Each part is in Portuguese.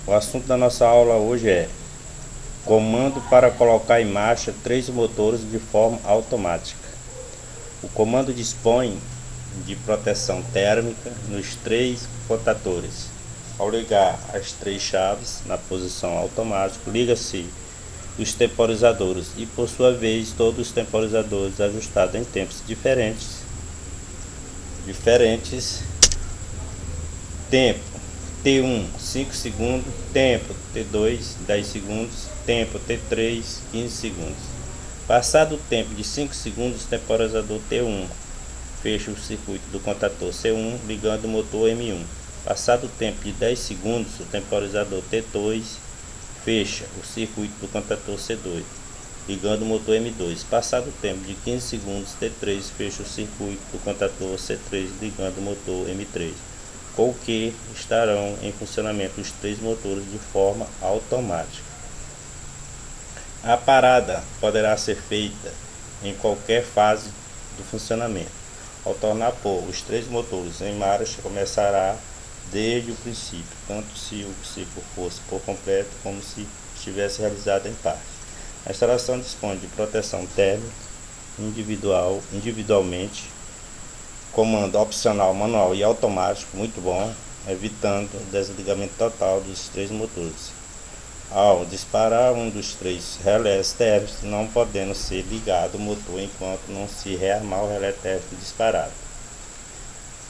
O assunto da nossa aula hoje é comando para colocar em marcha 3 motores de forma automática. O comando dispõe de proteção térmica nos 3 contadores. Ao ligar as 3 chaves na posição automática, liga-se os temporizadores e, por sua vez, todos os temporizadores ajustados em tempos diferentes. Tempo T1 5 segundos, tempo T2 10 segundos, tempo T3 15 segundos. Passado o tempo de 5 segundos, o temporizador T1 fecha o circuito do contador C1 ligando o motor M1. Passado o tempo de 10 segundos, o temporizador T2 fecha o circuito do contador C2 ligando o motor M2. Passado o tempo de 15 segundos, T3 fecha o circuito do contador C3 ligando o motor M3, com o que estarão em funcionamento os 3 motores de forma automática. A parada poderá ser feita em qualquer fase do funcionamento. Ao tornar pôr os 3 motores em marcha, começará desde o princípio, tanto se o ciclo fosse por completo como se estivesse realizado em parte. A instalação dispõe de proteção térmica individualmente, comando opcional manual e automático muito bom, evitando o desligamento total dos 3 motores. Ao disparar um dos 3 relés térmicos, não podendo ser ligado o motor enquanto não se rearmar o relé térmico disparado.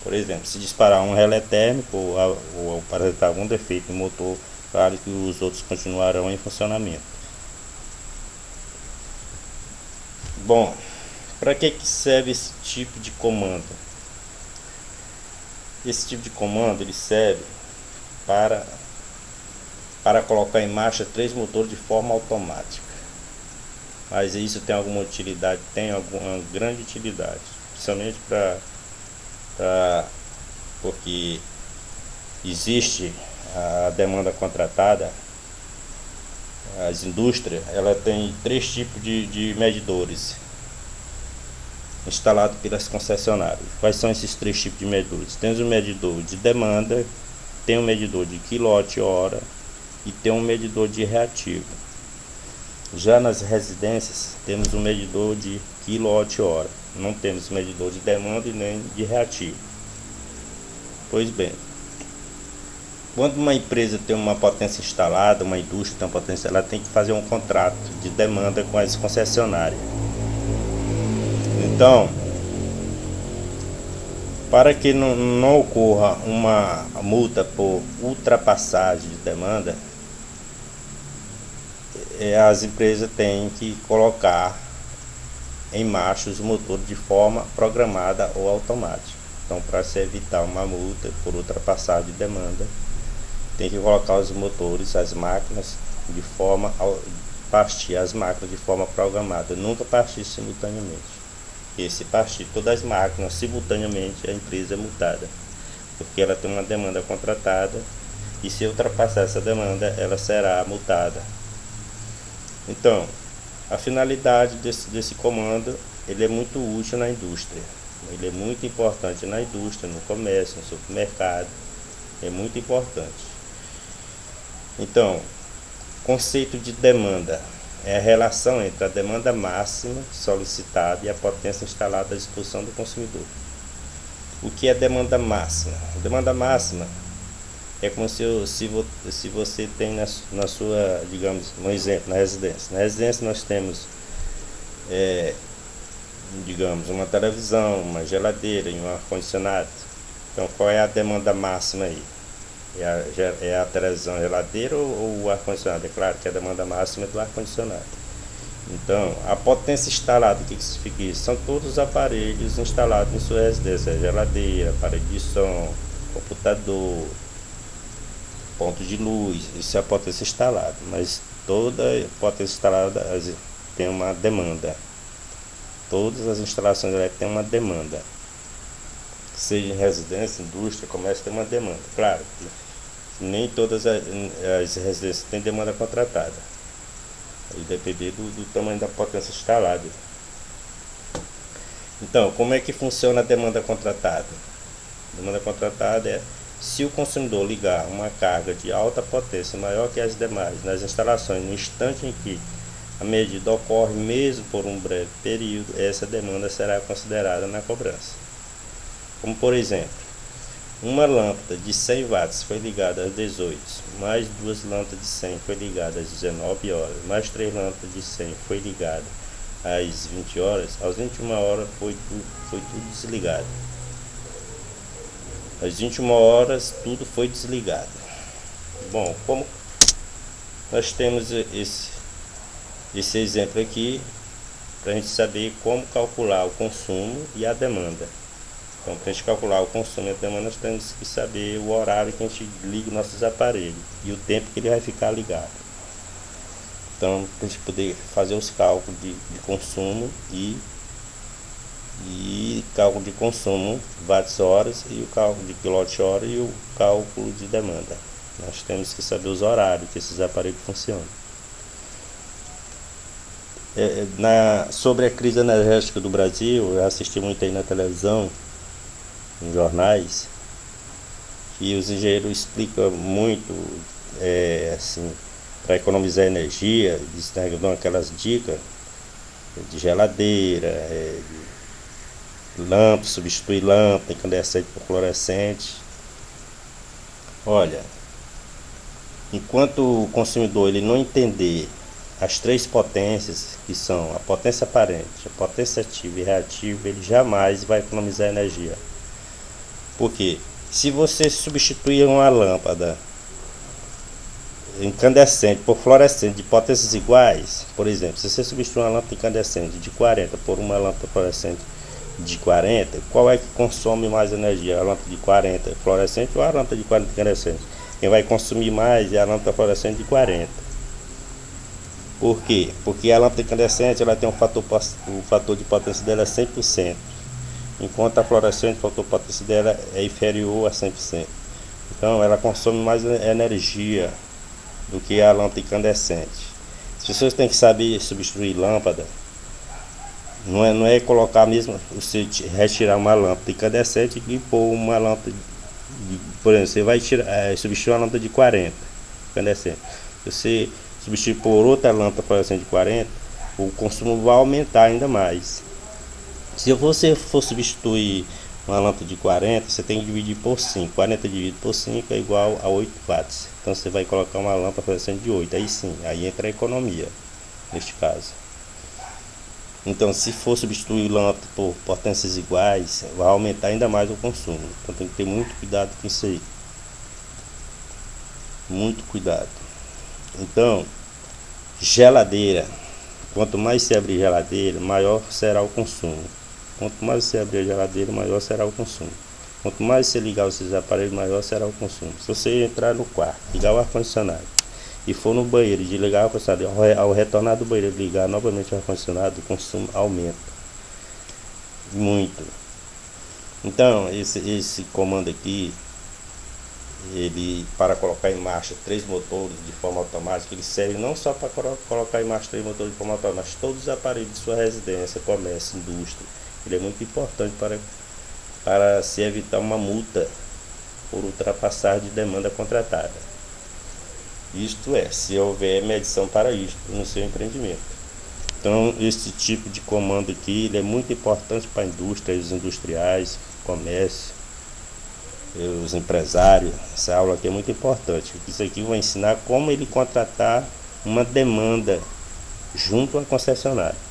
Por exemplo, se disparar um relé térmico ou apresentar algum defeito no motor, claro que os outros continuarão em funcionamento. Bom, para que serve esse tipo de comando? Esse tipo de comando ele serve para colocar em marcha 3 motores de forma automática. Mas isso tem alguma utilidade? Tem alguma grande utilidade, principalmente porque existe a demanda contratada. As indústrias ela tem 3 tipos de medidores instalados pelas concessionárias. Quais são esses 3 tipos de medidores? Temos um medidor de demanda, tem um medidor de quilowatt-hora e tem um medidor de reativo. Já nas residências temos um medidor de quilowatt-hora, não temos medidor de demanda e nem de reativo. Pois bem, quando uma empresa tem uma potência instalada, uma indústria tem uma potência, ela tem que fazer um contrato de demanda com as concessionárias. Então, para que não ocorra uma multa por ultrapassagem de demanda, as empresas têm que colocar em marcha os motores de forma programada ou automática. Então, para se evitar uma multa por ultrapassagem de demanda, tem que colocar os motores, as máquinas de forma partir as máquinas de forma programada, nunca partir simultaneamente. E se partir todas as máquinas simultaneamente, a empresa é multada, porque ela tem uma demanda contratada e se ultrapassar essa demanda, ela será multada. Então, a finalidade desse comando, ele é muito útil na indústria. Ele é muito importante na indústria, no comércio, no supermercado. É muito importante. Então, conceito de demanda é a relação entre a demanda máxima solicitada e a potência instalada à disposição do consumidor. O que é demanda máxima? A demanda máxima é como se você tem na sua, digamos, um exemplo, na residência. Na residência nós temos, digamos, uma televisão, uma geladeira e um ar-condicionado. Então, qual é a demanda máxima aí? É a televisão, geladeira ou o ar-condicionado? É claro que a demanda máxima é do ar-condicionado. Então, a potência instalada, o que significa isso? São todos os aparelhos instalados em sua residência: geladeira, aparelho de som, computador, ponto de luz. Isso é a potência instalada. Mas toda potência instalada tem uma demanda. Todas as instalações elétricas têm uma demanda. Seja em residência, indústria, comércio, tem uma demanda. Claro que nem todas as residências têm demanda contratada. Vai depender do tamanho da potência instalada. Então, como é que funciona a demanda contratada? A demanda contratada Se o consumidor ligar uma carga de alta potência maior que as demais nas instalações no instante em que a medida ocorre, mesmo por um breve período, essa demanda será considerada na cobrança. Como por exemplo, uma lâmpada de 100 watts foi ligada às 18, mais duas lâmpadas de 100 foi ligada às 19 horas, mais três lâmpadas de 100 foi ligada às 20 horas, às 21 horas foi tudo desligado. Às 21 horas tudo foi desligado. Bom, como nós temos esse exemplo aqui, para a gente saber como calcular o consumo e a demanda. Então, para a gente calcular o consumo e a demanda, nós temos que saber o horário que a gente liga os nossos aparelhos e o tempo que ele vai ficar ligado. Então, para a gente poder fazer os cálculos de consumo e cálculo de consumo, watts-horas, e o cálculo de quilowatt-hora e o cálculo de demanda. Nós temos que saber os horários que esses aparelhos funcionam. Sobre a crise energética do Brasil, eu assisti muito aí na televisão, em jornais, que os engenheiros explicam muito, assim, para economizar energia, dão aquelas dicas de geladeira, lâmpada, substituir lâmpada incandescente por fluorescente. Olha, enquanto o consumidor ele não entender as três potências, que são a potência aparente, a potência ativa e reativa, ele jamais vai economizar energia. Porque se você substituir uma lâmpada incandescente por fluorescente de potências iguais, por exemplo, se você substituir uma lâmpada incandescente de 40 por uma lâmpada fluorescente de 40, qual é que consome mais energia? A lâmpada de 40 fluorescente ou a lâmpada de 40 incandescente? Quem vai consumir mais é a lâmpada fluorescente de 40. Por quê? Porque a lâmpada incandescente ela tem o fator de potência dela é 100%, enquanto a fluorescente, o fator de potência dela é inferior a 100%. Então ela consome mais energia do que a lâmpada incandescente. As pessoas têm que saber substituir lâmpada. Não é colocar mesmo, você retirar uma lâmpada incandescente e pôr uma lâmpada por exemplo, você vai substituir uma lâmpada de 40 incandescente. Você substituir por outra lâmpada fluorescente de 40, o consumo vai aumentar ainda mais. Se você for substituir uma lâmpada de 40, você tem que dividir por 5. 40 dividido por 5 é igual a 8 watts. Então você vai colocar uma lâmpada fluorescente de 8. Aí sim, aí entra a economia, neste caso. Então, se for substituir lâmpada por potências iguais, vai aumentar ainda mais o consumo. Então tem que ter muito cuidado com isso aí. Muito cuidado. Então, geladeira. Quanto mais se abrir geladeira, maior será o consumo. Quanto mais você abrir a geladeira, maior será o consumo. Quanto mais você ligar os seus aparelhos, maior será o consumo. Se você entrar no quarto, ligar o ar-condicionado e for no banheiro e desligar o ar-condicionado, ao retornar do banheiro e ligar novamente o ar-condicionado, o consumo aumenta muito. Então, esse comando aqui, ele para colocar em marcha 3 motores de forma automática, ele serve não só para colocar em marcha 3 motores de forma automática, mas todos os aparelhos de sua residência, comércio, indústria. Ele é muito importante para se evitar uma multa por ultrapassar de demanda contratada. Isto é, se houver medição para isto no seu empreendimento. Então, esse tipo de comando aqui ele é muito importante para a indústria, os industriais, comércio, os empresários. Essa aula aqui é muito importante. Isso aqui vai ensinar como ele contratar uma demanda junto à concessionária.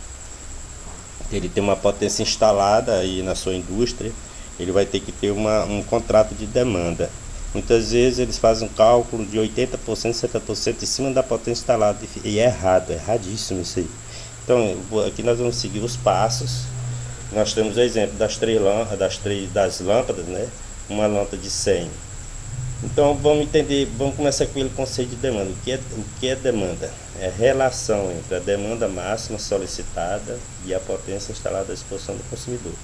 Ele tem uma potência instalada aí na sua indústria, ele vai ter que ter um contrato de demanda. Muitas vezes eles fazem um cálculo de 80%, 70% em cima da potência instalada, e é errado, é erradíssimo isso aí. Então aqui nós vamos seguir os passos. Nós temos o exemplo das lâmpadas, né? Uma lâmpada de 100. Então vamos começar com o conceito de demanda. O que é demanda? É a relação entre a demanda máxima solicitada e a potência instalada à disposição do consumidor.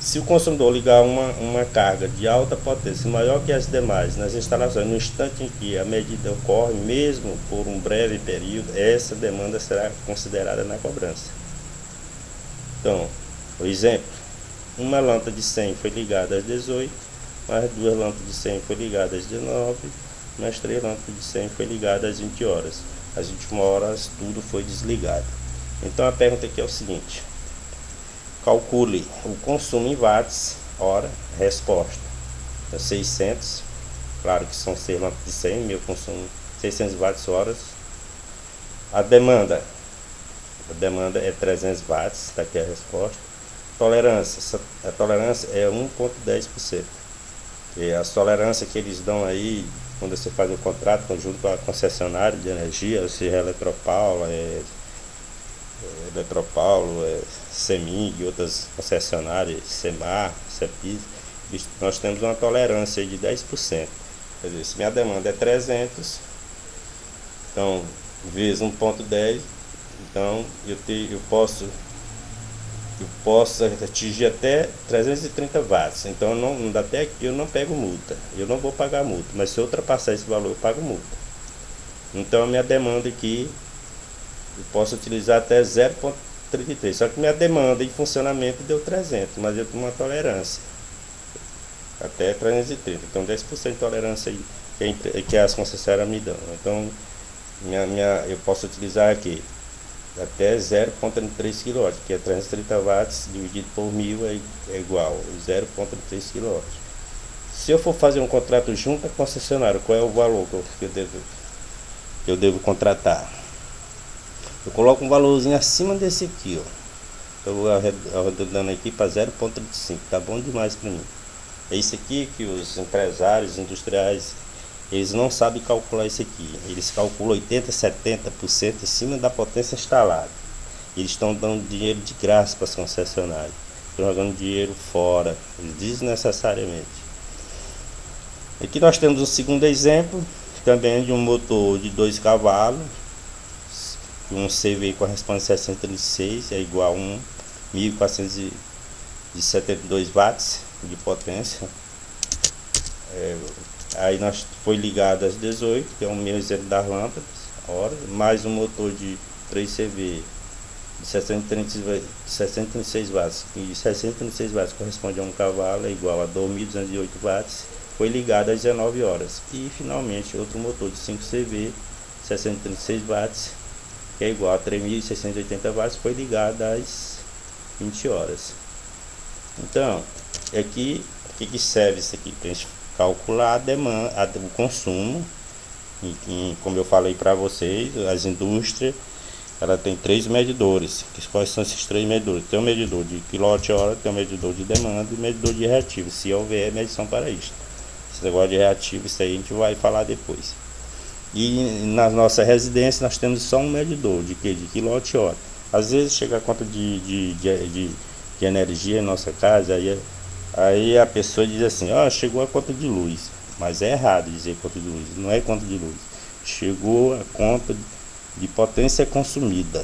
Se o consumidor ligar uma carga de alta potência maior que as demais nas instalações no instante em que a medida ocorre, mesmo por um breve período, essa demanda será considerada na cobrança. Então, por exemplo, uma lâmpada de 100 foi ligada às 18, mais 2 lâmpadas de 100 foi ligada às 19, mais 3 lâmpadas de 100 foi ligada às 20 horas. Às 21 horas tudo foi desligado. Então a pergunta aqui é o seguinte: calcule o consumo em watts hora. Resposta é 600. Claro que são 6 lâmpadas de 100, meu consumo 600 watts horas. A demanda é 300 watts, está aqui a resposta. A tolerância é 1,10%. E a tolerância que eles dão aí, quando você faz um contrato junto à concessionária de energia, seja Eletropaulo, CEMIG, outras concessionárias, SEMAR, CEPIS, nós temos uma tolerância de 10%. Quer dizer, se minha demanda é 300, então, vezes 1,10, então eu posso atingir até 330 watts. Então até aqui eu não pego multa, eu não vou pagar multa, mas se eu ultrapassar esse valor eu pago multa. Então a minha demanda aqui eu posso utilizar até 0,33, só que minha demanda em funcionamento deu 300, mas eu tenho uma tolerância até 330, então 10% de tolerância aí que as concessionárias me dão. Então eu posso utilizar aqui até 0,3 kW, que é 330 watts dividido por 1000 é igual a 0,3 kW. Se eu for fazer um contrato junto à concessionária, qual é o valor que eu devo contratar? Eu coloco um valorzinho acima desse aqui, ó. Eu vou arredondando aqui para 0,35, tá bom demais para mim. É isso aqui que os empresários industriais, eles não sabem calcular isso aqui. Eles calculam 80, 70% em cima da potência instalada. Eles estão dando dinheiro de graça para as concessionárias, estão jogando dinheiro fora, desnecessariamente. Aqui nós temos um segundo exemplo, também de um motor de 2 cavalos, um CV corresponde a 636, é igual a 1.472 watts de potência. Aí nós foi ligado às 18, que é o meu exemplo das lâmpadas, hora, mais um motor de 3 CV de 636 watts, e 636 watts corresponde a 1 cavalo, é igual a 2.208 watts, foi ligado às 19 horas. E finalmente outro motor de 5 CV, 636 watts, que é igual a 3.680 watts, foi ligado às 20 horas. Então, aqui, o que serve isso aqui? Para a gente calcular a demanda, o consumo. E como eu falei para vocês, as indústrias, ela tem 3 medidores. Quais são esses 3 medidores? Tem um medidor de quilowatt-hora, tem um medidor de demanda e um medidor de reativo, se houver medição para isto. Esse negócio de reativo, isso aí a gente vai falar depois. E na nossa residência nós temos só um medidor de quilowatt-hora. Às vezes chega a conta de energia em nossa casa, aí a pessoa diz assim: ó, chegou a conta de luz. Mas é errado dizer conta de luz, não é conta de luz. Chegou a conta de potência consumida.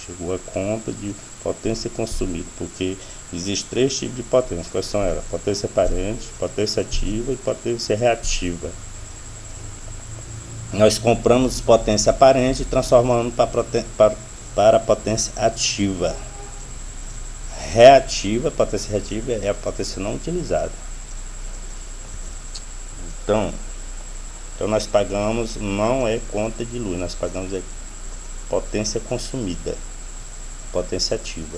Chegou a conta de potência consumida, porque existem 3 tipos de potência. Quais são elas? Potência aparente, potência ativa e potência reativa. Nós compramos potência aparente e transformamos para potência ativa. Reativa, potência reativa é a potência não utilizada. Então nós pagamos, não é conta de luz, nós pagamos potência consumida, potência ativa.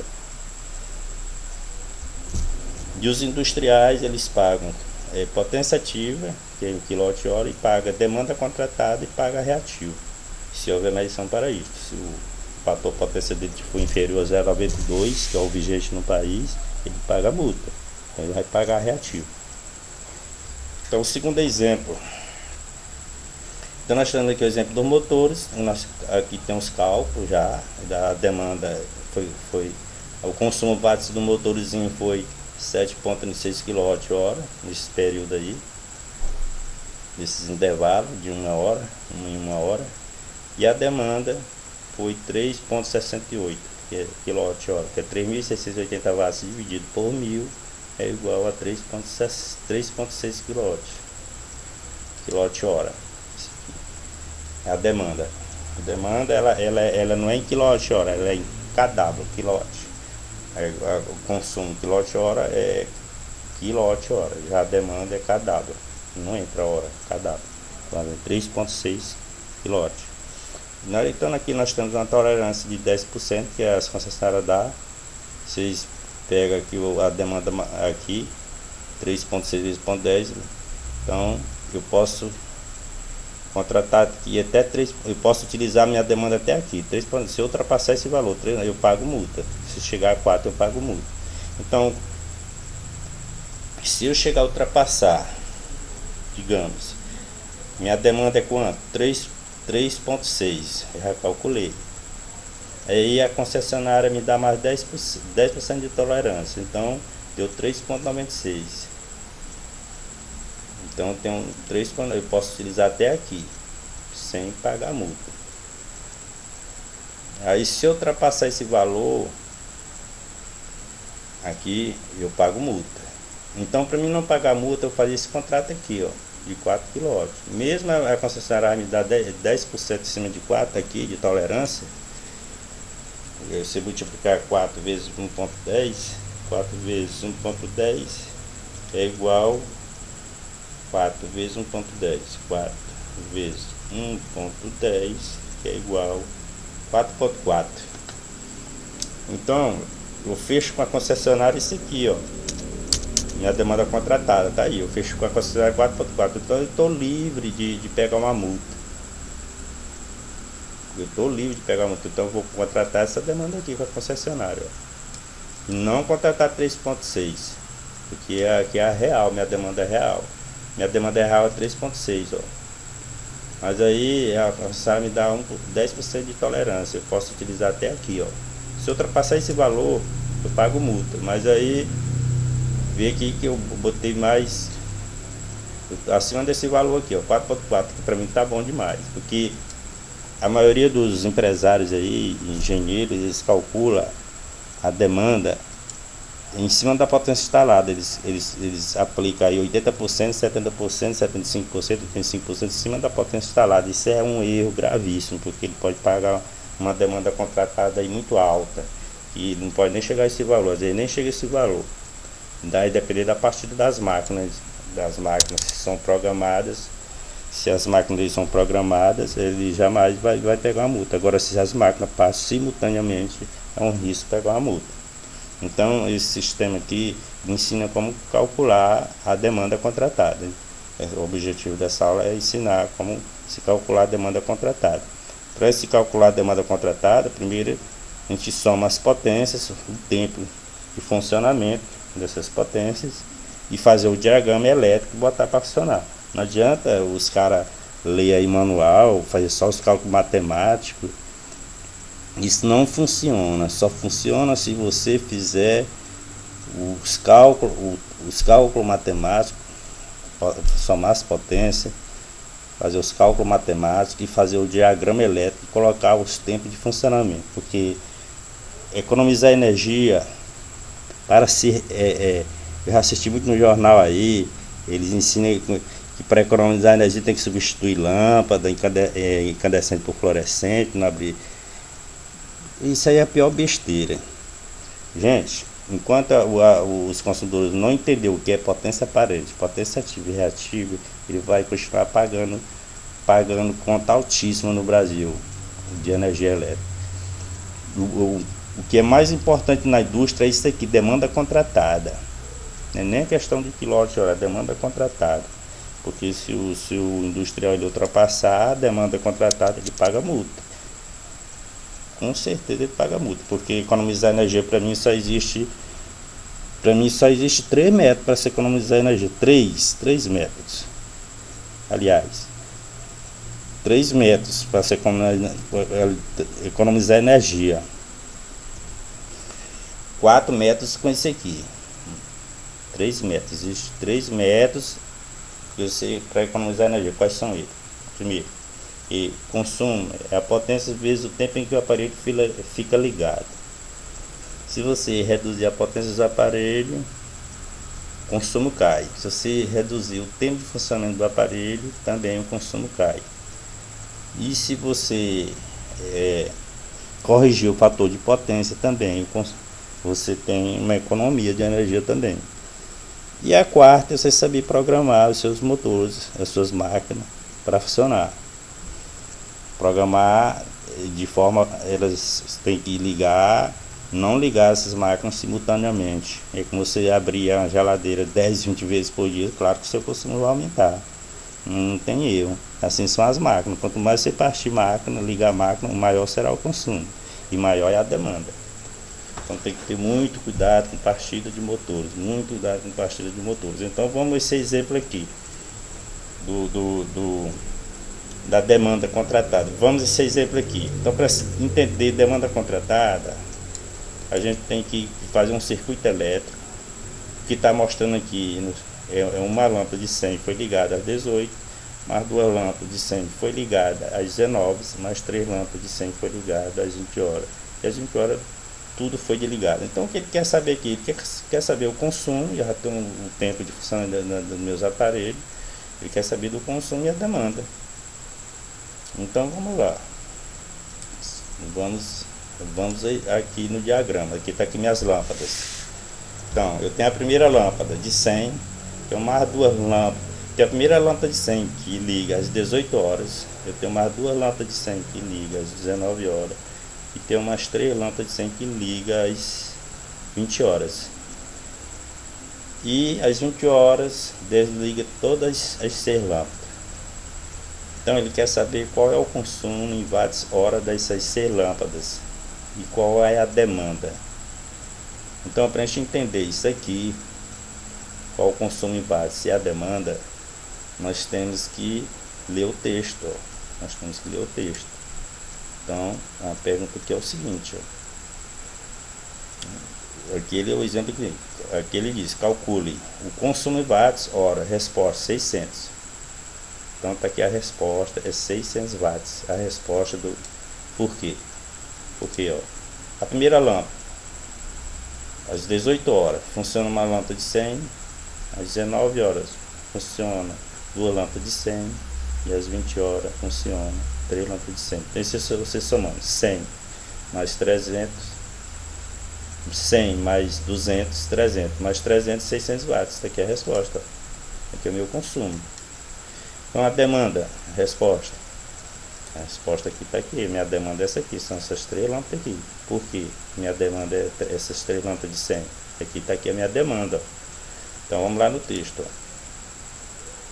E os industriais, eles pagam potência ativa, que é em quilowatt-hora, e paga demanda contratada e paga reativo, se houver medição para isso. Se o fator potência dele for inferior a 0,92, que é o vigente no país, ele paga multa, então ele vai pagar reativo. Então, o segundo exemplo, então nós temos aqui o exemplo dos motores. Aqui tem os cálculos já da demanda, o consumo watts do motorzinho foi 7,6 kWh nesse período aí, nesses intervalos de 1 hora, e a demanda foi 3,68 kWh, que é 3.680 watts dividido por 1000 é igual a 3,6 kWh. A demanda ela não é em kWh, ela é em kW, quilowatt. O consumo quilowatt-hora é kWh. Já a demanda é kW, não entra hora, kW. Então, 3,6 kW. Então aqui nós temos uma tolerância de 10%, que as concessionárias dá. Vocês pegam aqui a demanda aqui, 3,6 vezes 0,10. Então eu posso contratar aqui até 3, eu posso utilizar minha demanda até aqui. 3, se eu ultrapassar esse valor, 3, eu pago multa. Se chegar a 4, eu pago multa. Então, se eu chegar a ultrapassar, digamos, minha demanda é quanto? 3,6, eu já calculei. Aí a concessionária me dá mais 10% de tolerância, então deu 3,96. Então tem um 3, eu posso utilizar até aqui, sem pagar multa. Aí se eu ultrapassar esse valor, aqui eu pago multa. Então para mim não pagar multa, eu fazia esse contrato aqui, ó, de 4 kW. Mesmo a concessionária me dá 10% em cima de 4 aqui de tolerância, se multiplicar 4 vezes 1,10, 4 vezes 1,10 é igual 4 vezes 1,10, 4 vezes 1,10, que é igual 4,4. Então eu fecho com a concessionária isso aqui, ó, minha demanda contratada, tá aí, eu fecho com a concessionária 4,4. Então eu estou livre de pegar uma multa. Eu estou livre de pegar multa, então eu vou contratar essa demanda aqui com a concessionária, ó. Não contratar 3,6, porque aqui é a real, minha demanda é real. Minha demanda é real é 3,6, ó. Mas aí a concessionária me dá 10% de tolerância, eu posso utilizar até aqui, ó. Se eu ultrapassar esse valor, eu pago multa. Mas aí vê aqui que eu botei mais acima desse valor aqui, ó, 4,4, que para mim tá bom demais, porque a maioria dos empresários aí, engenheiros, eles calculam a demanda em cima da potência instalada. Eles aplicam aí 80%, 70%, 75%, 85% em cima da potência instalada. Isso é um erro gravíssimo, porque ele pode pagar uma demanda contratada aí muito alta, e não pode nem chegar a esse valor, às vezes nem chega a esse valor. Daí depender da partida das máquinas que são programadas. Se as máquinas são programadas, ele jamais vai pegar uma multa. Agora, se as máquinas passam simultaneamente, é um risco pegar uma multa. Então, esse sistema aqui ensina como calcular a demanda contratada. O objetivo dessa aula é ensinar como se calcular a demanda contratada. Para se calcular a demanda contratada, primeiro a gente soma as potências, o tempo de funcionamento dessas potências, e fazer o diagrama elétrico e botar para funcionar. Não adianta os caras lerem aí manual, fazer só os cálculos matemáticos. Isso não funciona. Só funciona se você fizer os cálculos matemáticos, somar as potências, fazer os cálculos matemáticos e fazer o diagrama elétrico e colocar os tempos de funcionamento. Porque economizar energia, eu já assisti muito no jornal aí, eles ensinam que para economizar energia tem que substituir lâmpada incandescente por fluorescente, não abrir. Isso aí é a pior besteira. Gente, enquanto os consumidores não entenderem o que é potência aparente, potência ativa e reativa, ele vai continuar pagando conta altíssima no Brasil de energia elétrica. O que é mais importante na indústria é isso aqui, demanda contratada. Não é nem questão de quilowatt-hora, é demanda contratada. Porque se o industrial ele ultrapassar a demanda contratada, ele paga multa. Com certeza ele paga multa, porque economizar energia para mim só existe 3 métodos para se economizar energia. 3 métodos. Aliás, 3 métodos para se economizar energia. 4 métodos com esse aqui. 3 métodos. Existem 3 métodos para economizar energia. Quais são eles? Primeiro, consumo é a potência vezes o tempo em que o aparelho fica ligado. Se você reduzir a potência do aparelho, o consumo cai. Se você reduzir o tempo de funcionamento do aparelho, também o consumo cai. E se você corrigir o fator de potência, também você tem uma economia de energia também. E a quarta é você saber programar os seus motores, as suas máquinas para funcionar. Programar de forma, elas têm que ligar, não ligar essas máquinas simultaneamente. É como você abrir a geladeira 10, 20 vezes por dia, claro que o seu consumo vai aumentar. Não tem erro. Assim são as máquinas. Quanto mais você partir máquina, ligar a máquina, maior será o consumo e maior é a demanda. Então tem que ter muito cuidado com partida de motores, muito cuidado com partida de motores. Então vamos esse exemplo aqui da demanda contratada. Vamos esse exemplo aqui. Então para entender demanda contratada, a gente tem que fazer um circuito elétrico que está mostrando aqui. É uma lâmpada de 100 foi ligada às 18, mais duas lâmpadas de 100 foi ligada às 19, mais três lâmpadas de 100 foi ligada às 20 horas. E às 20 horas tudo foi desligado. Então o que ele quer saber aqui? Ele quer saber o consumo, já tem um tempo de funcionamento dos meus aparelhos, ele quer saber do consumo e a demanda. Então vamos lá. Vamos aqui no diagrama. Aqui está aqui minhas lâmpadas. Então eu tenho a primeira lâmpada de 100, tenho mais duas lâmpadas. Tem a primeira lâmpada de 100 que liga às 18 horas. Eu tenho mais duas lâmpadas de 100 que liga às 19 horas. E tem umas três lâmpadas de 100 que liga às 20 horas. E às 20 horas desliga todas as 6 lâmpadas. Então ele quer saber qual é o consumo em watts hora dessas 6 lâmpadas e qual é a demanda. Então para a gente entender isso aqui, qual o consumo em watts e a demanda, nós temos que ler o texto. Então, a pergunta aqui é o seguinte, aquele é o exemplo que aqui ele diz, calcule o consumo em watts hora, resposta 600. Então está aqui a resposta, é 600 watts, a resposta do por quê? Porque a primeira lâmpada, às 18 horas, funciona uma lâmpada de 100, às 19 horas funciona duas lâmpadas de 100 e às 20 horas funciona 3 lâmpadas de 100. Então se você somando 100 mais 300, 100 mais 200, 300 mais 300, 600 watts. Esta aqui é a resposta. Aqui é o meu consumo. Então a demanda, a resposta aqui está aqui. Minha demanda é essa aqui, são essas 3 lâmpadas aqui. Por quê? Minha demanda é essas 3 lâmpadas de 100. Aqui está aqui a minha demanda. Então vamos lá no texto.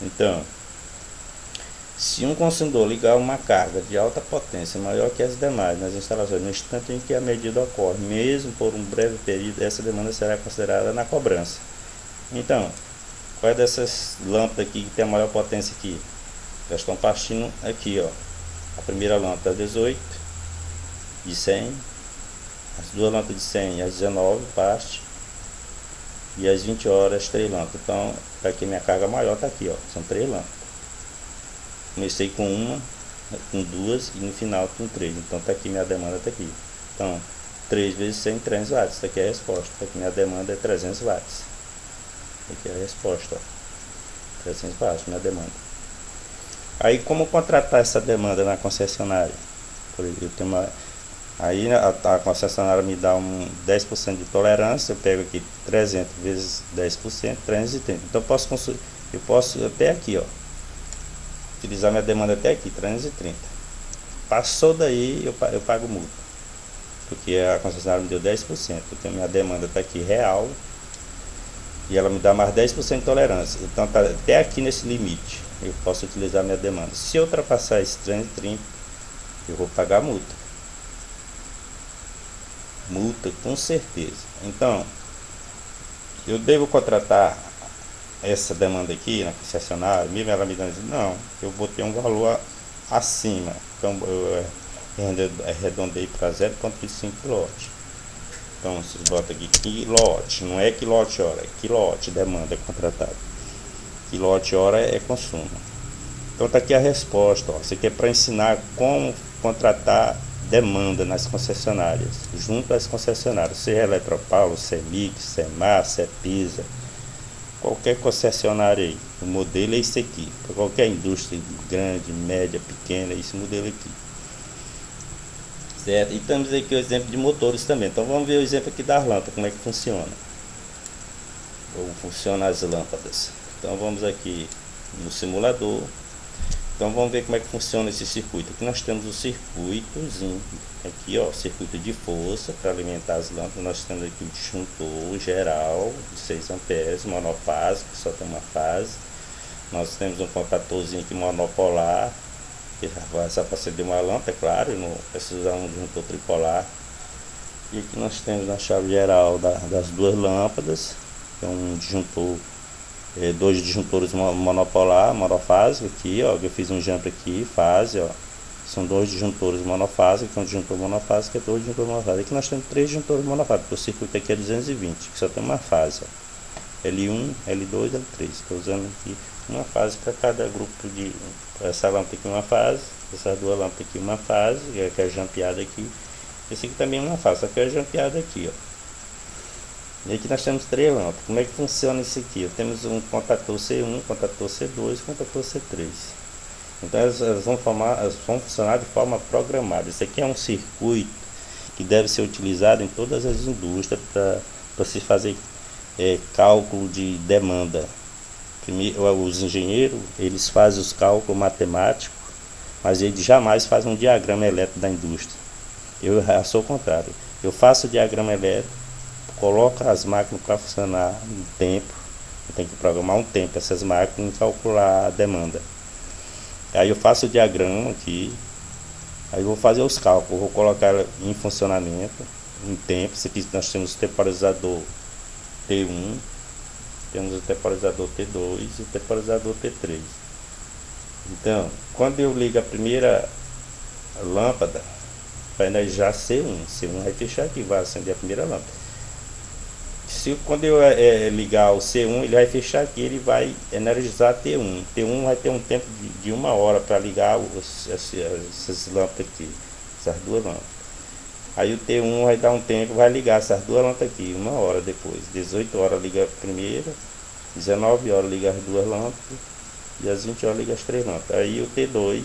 Então, se um consumidor ligar uma carga de alta potência maior que as demais nas instalações no instante em que a medida ocorre, mesmo por um breve período, essa demanda será considerada na cobrança. Então, qual é dessas lâmpadas aqui que tem a maior potência aqui? Elas estão partindo aqui, a primeira lâmpada às 18 de 100, as duas lâmpadas de 100 às 19 parte, e às 20 horas 3 lâmpadas. Então tá aqui minha carga maior, tá aqui, são 3 lâmpadas. Comecei com uma, com duas e no final com 3. Então tá aqui minha demanda, tá aqui. Então 3 vezes 100, 300 watts. Tá aqui a resposta. Tá aqui minha demanda é 300 watts. Aqui é a resposta, 300 watts minha demanda. Aí como contratar essa demanda na concessionária? Por exemplo, eu tenho uma, aí a concessionária me dá um 10% de tolerância, eu pego aqui 300 vezes 10%, 330. Então eu posso até aqui, utilizar minha demanda até aqui, 330. Passou daí, eu pago multa, porque a concessionária me deu 10%. Então minha demanda está aqui real e ela me dá mais 10% de tolerância. Então tá até aqui nesse limite, eu posso utilizar minha demanda. Se eu ultrapassar esse 330, eu vou pagar multa. Multa com certeza. Então eu devo contratar essa demanda aqui na concessionária, mesmo ela me dando, não, eu botei um valor acima. Então eu arredondei para 0,25 kW. Então vocês botam aqui quilowatt, não é quilowatt hora, é quilowatt demanda contratada. Quilowatt hora é consumo. Então tá aqui a resposta, Isso aqui é para ensinar como contratar demanda nas concessionárias, junto às concessionárias, seja Eletropaulo, CEMIG, CEMAR, CEPISA, qualquer concessionária aí. O modelo é esse aqui, para qualquer indústria grande, média, pequena, esse modelo aqui. Certo? E temos aqui o exemplo de motores também. Então vamos ver o exemplo aqui das lâmpadas, como é que funciona. como funcionam as lâmpadas. Então vamos aqui no simulador. Então vamos ver como é que funciona esse circuito. Aqui nós temos o circuitozinho, aqui ó, circuito de força para alimentar as lâmpadas. Nós temos aqui o disjuntor geral de 6 amperes, monofásico, só tem uma fase. Nós temos um contatorzinho aqui monopolar, que vai só para acender uma lâmpada, é claro, não precisa usar um disjuntor tripolar. E aqui nós temos na chave geral das duas lâmpadas, que é um disjuntor, dois disjuntores monopolar, monofásico aqui, ó, eu fiz um jump aqui, fase, ó. São dois disjuntores monofásicos, que é um disjuntor monofásico e dois disjuntores monofásicos. Aqui nós temos três disjuntores monofásicos, o circuito aqui é 220, que só tem uma fase, ó. L1, L2, L3. Estou usando aqui uma fase para cada grupo de... Essa lâmpada aqui uma fase, essas duas lâmpadas aqui uma fase, que é jampeada aqui. Esse aqui também é uma fase, só que é jampeada aqui, ó. E aqui nós temos três lâmpadas. Como é que funciona isso aqui? Temos um contator C1, contator C2 e contator C3. Então elas vão funcionar de forma programada. Isso aqui é um circuito que deve ser utilizado em todas as indústrias para se fazer cálculo de demanda. Primeiro, os engenheiros eles fazem os cálculos matemáticos, mas eles jamais fazem um diagrama elétrico da indústria. Eu sou o contrário. Eu faço o diagrama elétrico, coloco as máquinas para funcionar no tempo. Eu tenho que programar um tempo essas máquinas e calcular a demanda. Aí eu faço o diagrama aqui, aí eu vou fazer os cálculos, vou colocar ela em funcionamento, em tempo. Isso aqui nós temos o temporizador T1, temos o temporizador T2 e o temporizador T3. Então, quando eu ligo a primeira lâmpada, vai energizar C1, C1 vai fechar aqui, vai acender a primeira lâmpada. Quando eu ligar o C1, ele vai fechar aqui, ele vai energizar T1. T1 vai ter um tempo de 1 hora para ligar essas lâmpadas aqui, essas duas lâmpadas. Aí o T1 vai dar um tempo, vai ligar essas duas lâmpadas aqui, 1 hora depois. 18 horas liga a primeira, 19 horas liga as duas lâmpadas e às 20 horas liga as três lâmpadas. Aí o T2,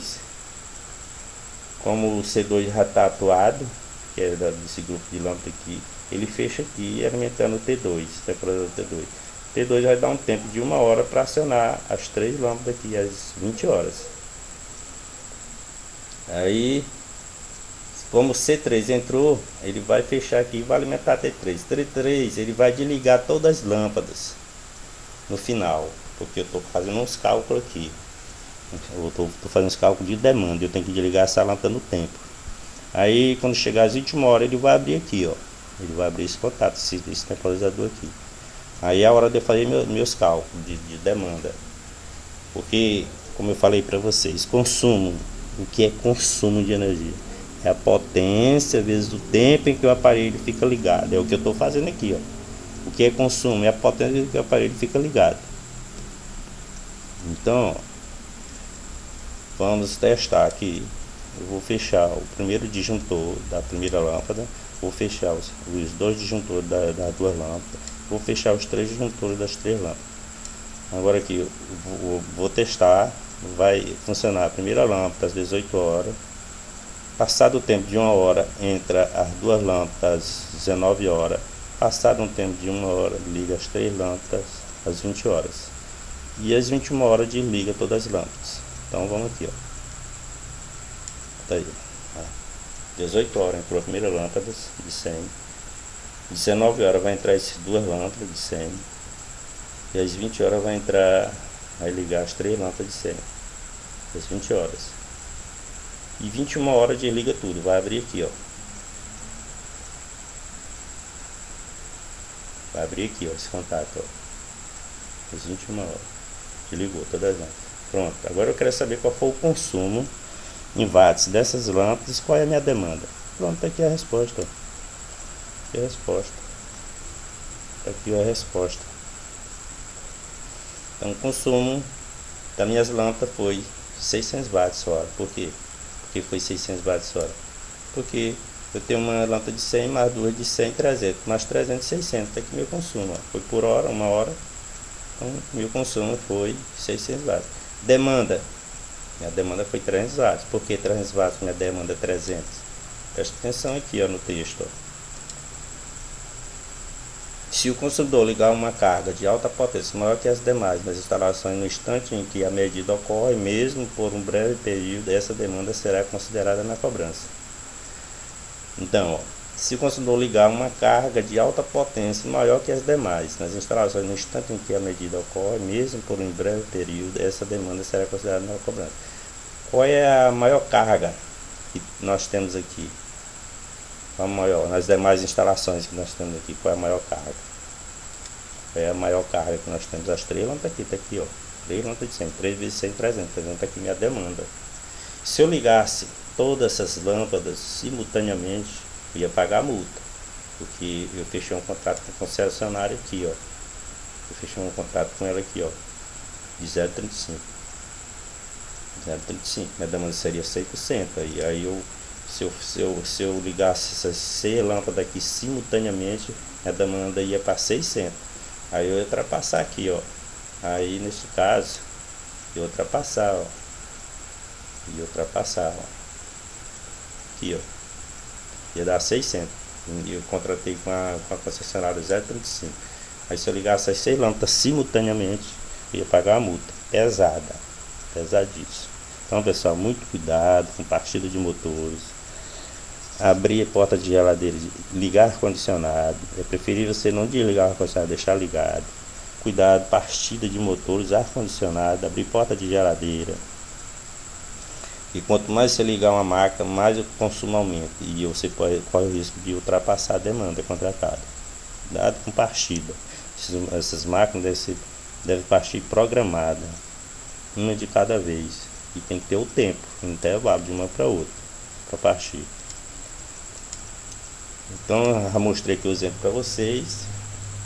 como o C2 já está atuado, que é desse grupo de lâmpada aqui, ele fecha aqui alimentando o T2, temporizador T2. O T2 vai dar um tempo de 1 hora para acionar as três lâmpadas aqui às 20 horas. Aí, como o C3 entrou, ele vai fechar aqui e vai alimentar T3. T3 ele vai desligar todas as lâmpadas no final, porque eu estou fazendo uns cálculos aqui. Eu estou fazendo uns cálculos de demanda, eu tenho que desligar essa lâmpada no tempo. Aí quando chegar às 21 horas ele vai abrir aqui, ó. Ele vai abrir esse contato, esse temporizador aqui. Aí é a hora de eu fazer meus cálculos de demanda. Porque, como eu falei para vocês, consumo, o que é consumo de energia? É a potência vezes o tempo em que o aparelho fica ligado. É o que eu estou fazendo aqui, ó. O que é consumo? É a potência em que o aparelho fica ligado. Então, vamos testar aqui. Eu vou fechar o primeiro disjuntor da primeira lâmpada. Vou fechar os dois disjuntores das duas lâmpadas. Vou fechar os três disjuntores das três lâmpadas. Agora aqui eu vou testar. Vai funcionar a primeira lâmpada às 18 horas. Passado o tempo de 1 hora, entra as duas lâmpadas às 19 horas. Passado um tempo de 1 hora, liga as três lâmpadas às 20 horas. E às 21 horas desliga todas as lâmpadas. Então vamos aqui, ó. Tá aí. 18 horas entrou a primeira lâmpada de 100. 19 horas vai entrar essas duas lâmpadas de 100. E às 20 horas vai ligar as três lâmpadas de 100. Às 20 horas. E 21 horas desliga tudo. Vai abrir aqui, ó. Vai abrir aqui, ó, esse contato, ó. Às 21 horas. Desligou todas as lâmpadas. Pronto. Agora eu quero saber qual foi o consumo em watts dessas lâmpadas, qual é a minha demanda. Pronto, tá aqui a resposta. Aqui a resposta. Tá aqui a resposta. Então o consumo das minhas lâmpadas foi 600 watts hora. Por quê? Porque foi 600 watts hora. Porque eu tenho uma lâmpada de 100 mais duas de 100, 300, mais 300, 600. Tá aqui meu consumo, ó. Foi por hora, 1 hora. Então meu consumo foi 600 watts. Demanda. Minha demanda foi 300 watts. Por que 300 watts? Minha demanda é 300. Presta atenção aqui, ó, no texto, ó. Se o consumidor ligar uma carga de alta potência maior que as demais nas instalações no instante em que a medida ocorre, mesmo por um breve período, essa demanda será considerada na cobrança. Então, ó, se o consumidor ligar uma carga de alta potência maior que as demais nas instalações no instante em que a medida ocorre, mesmo por um breve período, essa demanda será considerada na cobrança. Qual é a maior carga que nós temos aqui? A maior, nas demais instalações que nós temos aqui, qual é a maior carga? É a maior carga que nós temos. As 3 lâmpadas aqui, tá aqui, ó. 3 lâmpadas de 100, 3 vezes 100, 300, tá aqui minha demanda. Se eu ligasse todas essas lâmpadas simultaneamente, eu ia pagar a multa, porque eu fechei um contrato com a concessionária aqui, ó. Eu fechei um contrato com ela aqui, ó, de 0,35. 0,35, minha demanda seria 100%. Aí se eu ligasse essas 6 lâmpadas aqui simultaneamente, a demanda ia para 600. Aí eu ia ultrapassar aqui, ó. Aí nesse caso, eu ultrapassar, ó. Ia ultrapassar, ó. Aqui, ó. Ia dar 600. Eu contratei com a concessionária 0,35. Aí se eu ligasse as 6 lâmpadas simultaneamente, eu ia pagar a multa. Pesada. Pesadíssimo. Então, pessoal, muito cuidado com partida de motores. Abrir a porta de geladeira, ligar ar-condicionado. É preferível você não desligar o ar-condicionado, deixar ligado. Cuidado, partida de motores, ar-condicionado, abrir porta de geladeira. E quanto mais você ligar uma máquina, mais o consumo aumenta. E você corre o risco de ultrapassar a demanda contratada. Cuidado com partida. Essas máquinas devem partir programada, uma de cada vez. E tem que ter o tempo, o intervalo de uma para outra, para partir. Então, eu já mostrei aqui o exemplo para vocês.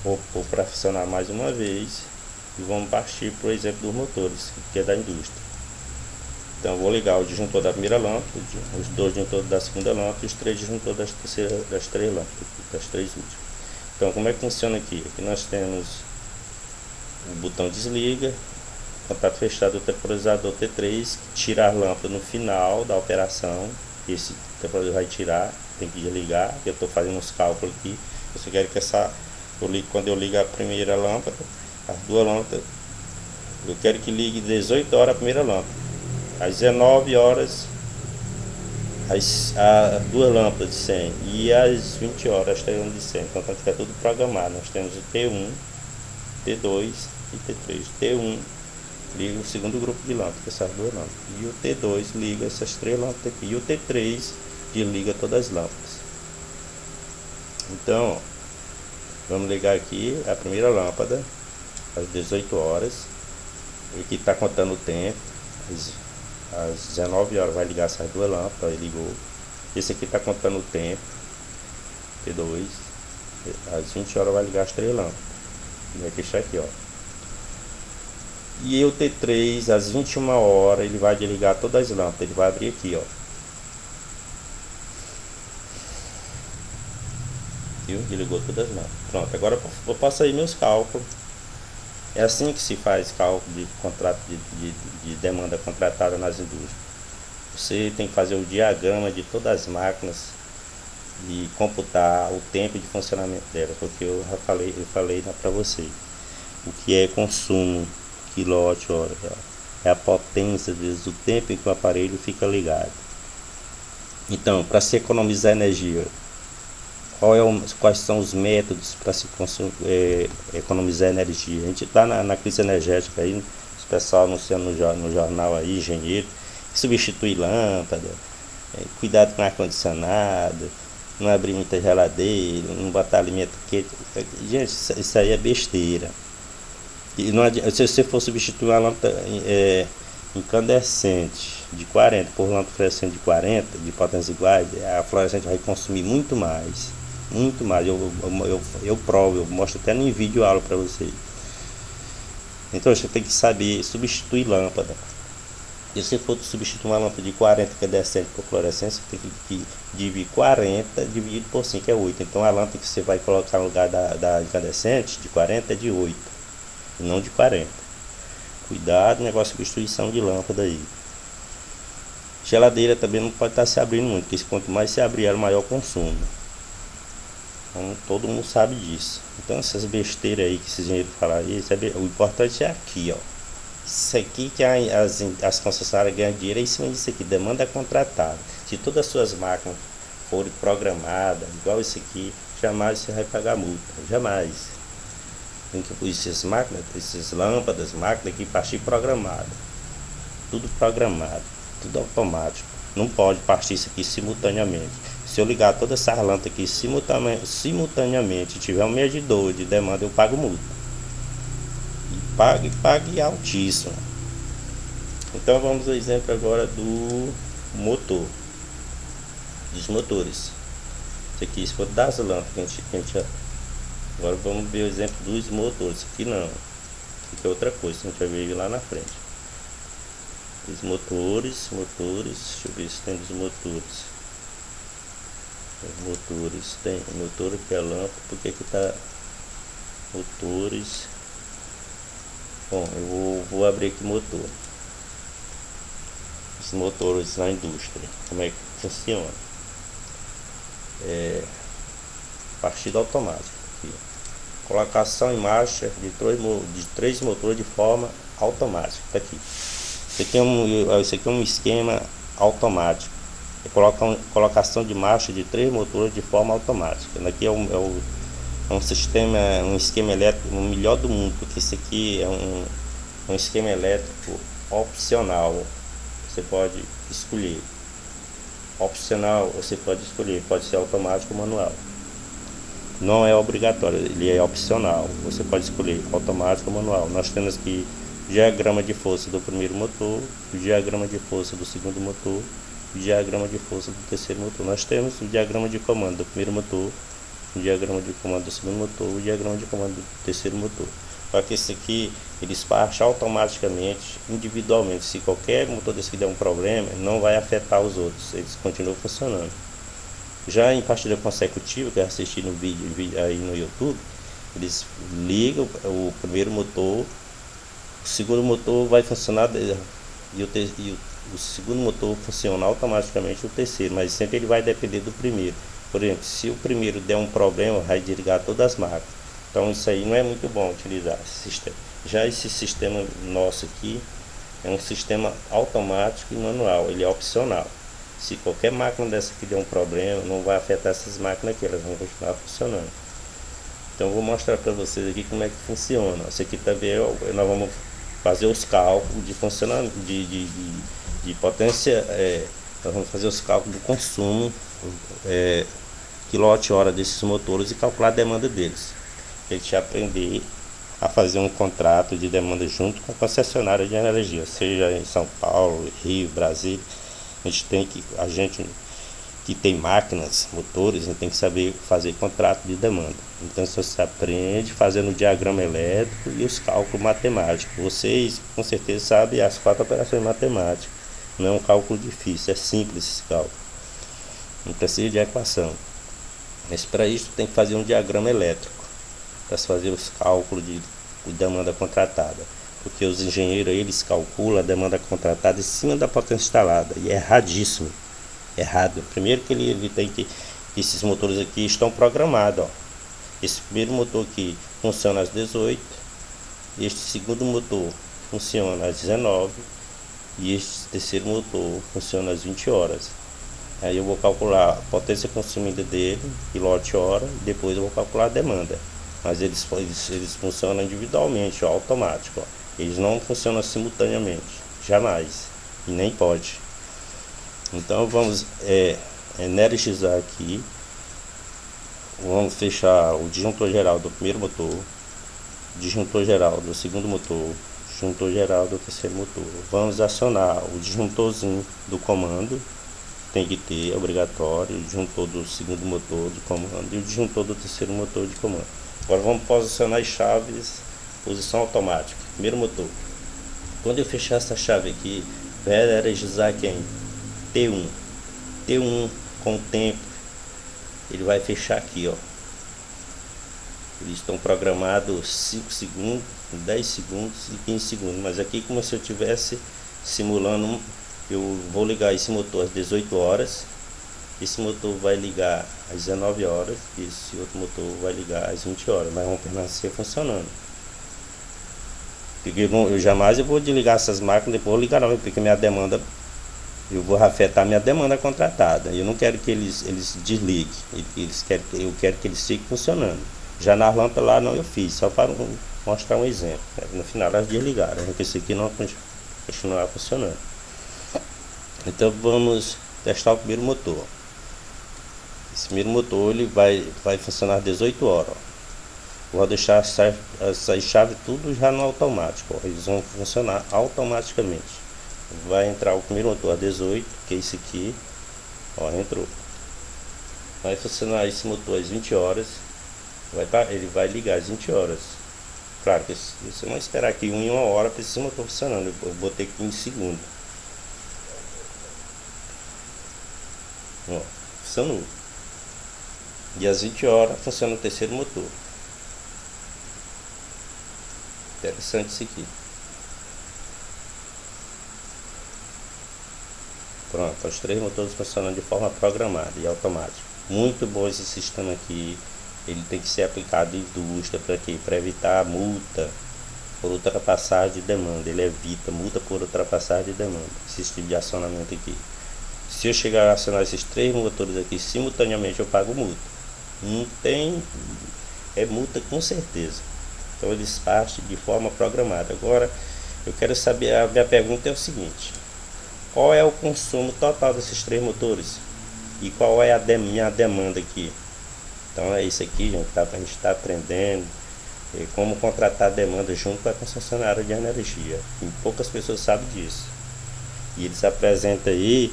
Vou para funcionar mais uma vez. E vamos partir para o exemplo dos motores, que é da indústria. Então, eu vou ligar o disjuntor da primeira lâmpada, os 2 disjuntores da segunda lâmpada e os 3 disjuntores das 3 lâmpadas, das 3 últimas. Então, como é que funciona aqui? Aqui nós temos o botão desliga, contato fechado do temporizador T3, tira a lâmpada no final da operação. Esse temporizador vai tirar, tem que desligar. Eu estou fazendo uns cálculos aqui. Eu só quero que quando eu ligo a primeira lâmpada, as 2 lâmpadas, eu quero que ligue 18 horas a primeira lâmpada, às 19 horas as 2 lâmpadas de 100 e às 20 horas as 3 lâmpadas de 100. Então tem que ficar tudo programado. Nós temos o T1, T2 e T3. T1 liga o segundo grupo de lâmpadas, essas 2 lâmpadas, e o T2 liga essas 3 lâmpadas aqui, e o T3 desliga todas as lâmpadas. Então, vamos ligar aqui a primeira lâmpada às 18 horas. Aqui está contando o tempo. Às 19 horas vai ligar essas 2 lâmpadas, aí ligou. Esse aqui está contando o tempo, T2. Às 20 horas vai ligar as 3 lâmpadas. Vai fechar aqui, ó. E o T3, às 21 horas, ele vai desligar todas as lâmpadas. Ele vai abrir aqui, ó. Viu? Desligou todas as lâmpadas. Pronto, agora eu passo aí meus cálculos. É assim que se faz cálculo de contrato de demanda contratada nas indústrias. Você tem que fazer o diagrama de todas as máquinas e computar o tempo de funcionamento delas, porque eu falei para você o que é consumo quilowatt-hora, é a potência vezes o tempo em que o aparelho fica ligado. Então, para se economizar energia, quais são os métodos para se economizar energia? A gente está na crise energética aí, os pessoal anunciando no jornal aí, engenheiro, substituir lâmpada, cuidado com ar-condicionado, não abrir muita geladeira, não botar alimento quente. Gente, isso aí é besteira. E não adianta, se você for substituir uma lâmpada incandescente de 40 por lâmpada fluorescente de 40, de potências iguais, a fluorescente vai consumir muito mais. Muito mais. Eu provo, eu mostro até no vídeo aula para vocês. Então você tem que saber substituir lâmpada. E se for substituir uma lâmpada de 40 incandescente por fluorescente, você tem que dividir 40 dividido por 5, é 8. Então a lâmpada que você vai colocar no lugar da incandescente de 40 é de 8, não de 40. Cuidado, negócio de substituição de lâmpada aí. Geladeira também não pode estar se abrindo muito, porque quanto mais se abrir ela, maior consumo. Então, todo mundo sabe disso. Então essas besteiras aí que esses engenheiros falam aí, o importante é aqui, ó. Isso aqui que as concessionárias ganham dinheiro é em cima disso aqui, demanda contratada. Se todas as suas máquinas forem programadas, igual isso aqui, jamais você vai pagar multa. Jamais. Tem que essas máquinas, essas lâmpadas, máquinas que partir programada. Tudo programado, tudo automático. Não pode partir isso aqui simultaneamente. Se eu ligar toda essa lâmpada aqui simultaneamente, tiver um medidor de demanda, eu pago multa. E pague altíssimo. Então vamos ao exemplo agora do motor, dos motores. Isso aqui, se for das lâmpadas que a gente agora vamos ver o exemplo dos motores. Isso aqui não, isso aqui é outra coisa, a gente vai ver lá na frente. Os motores, deixa eu ver se tem dos motores. Os motores, tem motor aqui, a lâmpada, porque aqui tá motores. Bom, eu vou abrir aqui motor. Os motores na indústria, como é que funciona? Partida automática aqui. Colocação em marcha de 3 motores de forma automática. Tá aqui. Esse aqui é um esquema automático. Colocação de marcha de 3 motores de forma automática. Aqui é um sistema, um esquema elétrico o melhor do mundo, porque esse aqui é um esquema elétrico opcional. Você pode escolher. Opcional, você pode escolher, pode ser automático ou manual. Não é obrigatório, ele é opcional. Você pode escolher automático ou manual. Nós temos aqui diagrama de força do primeiro motor, o diagrama de força do segundo motor, o diagrama de força do terceiro motor. Nós temos o diagrama de comando do primeiro motor, o diagrama de comando do segundo motor, o diagrama de comando do terceiro motor. Só que esse aqui, eles partem automaticamente, individualmente. Se qualquer motor desse aqui der um problema, não vai afetar os outros, eles continuam funcionando. Já em partida consecutiva, que eu assisti no vídeo aí no YouTube, eles ligam o primeiro motor, o segundo motor vai funcionar e o segundo motor funciona automaticamente o terceiro, mas sempre ele vai depender do primeiro. Por exemplo, se o primeiro der um problema, vai desligar todas as máquinas. Então isso aí não é muito bom utilizar esse sistema. Já esse sistema nosso aqui é um sistema automático e manual, ele é opcional. Se qualquer máquina dessa aqui der um problema, não vai afetar essas máquinas aqui, elas vão continuar funcionando. Então eu vou mostrar para vocês aqui como é que funciona. Isso aqui também nós vamos fazer os cálculos de funcionamento, de potência, nós vamos fazer os cálculos do consumo, quilowatt-hora desses motores e calcular a demanda deles. A gente aprender a fazer um contrato de demanda junto com a concessionária de energia, seja em São Paulo, Rio, Brasília. A gente que tem máquinas, motores, a gente tem que saber fazer contrato de demanda. Então você aprende fazendo o diagrama elétrico e os cálculos matemáticos. Vocês com certeza sabem as 4 operações matemáticas. Não é um cálculo difícil, é simples esse cálculo. Não precisa de equação. Mas para isso tem que fazer um diagrama elétrico, para fazer os cálculos de demanda contratada. Porque os engenheiros eles calculam a demanda contratada em cima da potência instalada. E é erradíssimo. Errado. Primeiro que ele tem que esses motores aqui estão programados, ó. Esse primeiro motor aqui funciona às 18, este segundo motor funciona às 19 e este terceiro motor funciona às 20 horas. Aí eu vou calcular a potência consumida dele, quilowatt-hora, e depois eu vou calcular a demanda. Mas eles funcionam individualmente, ó, automático, ó. Eles não funcionam simultaneamente, jamais, e nem pode. Então vamos energizar aqui. Vamos fechar o disjuntor geral do primeiro motor, disjuntor geral do segundo motor, disjuntor geral do terceiro motor. Vamos acionar o disjuntorzinho do comando, tem que ter, é obrigatório, o disjuntor do segundo motor de comando e o disjuntor do terceiro motor de comando. Agora vamos posicionar as chaves, posição automática. Primeiro motor. Quando eu fechar essa chave aqui, vai energizar quem? T1. T1 com o tempo, ele vai fechar aqui, ó. Eles estão programados 5 segundos, 10 segundos e 15 segundos. Mas aqui como se eu estivesse simulando, eu vou ligar esse motor às 18 horas esse motor vai ligar às 19 horas e esse outro motor vai ligar às 20 horas, mas vão permanecer funcionando. Porque eu jamais vou desligar essas máquinas, depois vou ligar não, porque minha demanda, eu vou afetar minha demanda contratada. Eu não quero que eles desliguem, eu quero que eles fiquem funcionando. Já na lâmpada lá não eu fiz, só para mostrar um exemplo. No final elas desligaram, porque esse aqui não continuar funcionando. Então vamos testar o primeiro motor. Esse primeiro motor ele vai funcionar às 18 horas. Ó. Vou deixar essa chave tudo já no automático. Ó. Eles vão funcionar automaticamente. Vai entrar o primeiro motor às 18, que é esse aqui. Ó, entrou. Vai funcionar esse motor às 20 horas. Ele vai ligar às 20 horas. Claro que você não esperar aqui em 1 hora para esse motor funcionando. Eu botei 15 segundos. Ó, funcionou. E às 20 horas funciona o terceiro motor. Interessante isso aqui. Pronto, os 3 motores funcionando de forma programada e automática. Muito bom esse sistema aqui. Ele tem que ser aplicado em indústria para quê? Para evitar multa por ultrapassagem de demanda. Ele evita multa por ultrapassagem de demanda. Esse tipo de acionamento aqui. Se eu chegar a acionar esses 3 motores aqui simultaneamente, eu pago multa. Não tem, é multa com certeza. Então eles partem de forma programada. Agora eu quero saber, a minha pergunta é o seguinte: qual é o consumo total desses 3 motores e qual é a minha demanda aqui? Então é isso aqui, gente, a gente está aprendendo como contratar demanda junto com a concessionária de energia. E poucas pessoas sabem disso. E eles apresentam aí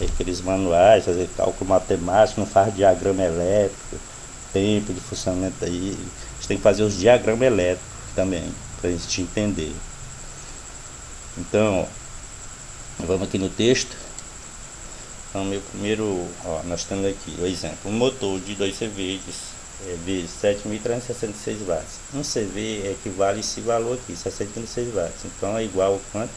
aqueles manuais, fazer cálculo matemático, não faz diagrama elétrico, tempo de funcionamento aí. A gente tem que fazer os diagramas elétricos também, para a gente entender. Então, vamos aqui no texto. Então, meu primeiro, ó, nós temos aqui o exemplo: um motor de 2 CV de 7.366 watts. Um CV equivale a esse valor aqui, 66 watts. Então, é igual a quanto?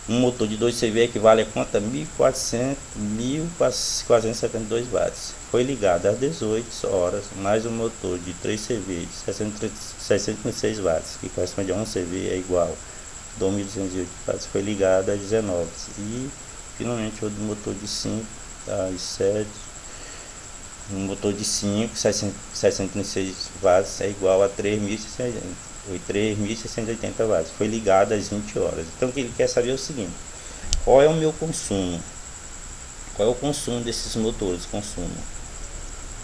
Um motor de 2 CV equivale a quanto? 1.472 watts. Foi ligado às 18 horas, mais um motor de 3 CV de 66 watts, que corresponde a 1 CV, é igual a 2.208 watts. Foi ligado às 19. E finalmente outro motor de 5 às 7. Um motor de 5, 606 watts, é igual a 3.680 watts. Foi ligado às 20 horas. Então o que ele quer saber é o seguinte: qual é o meu consumo? Qual é o consumo desses motores? Consumo.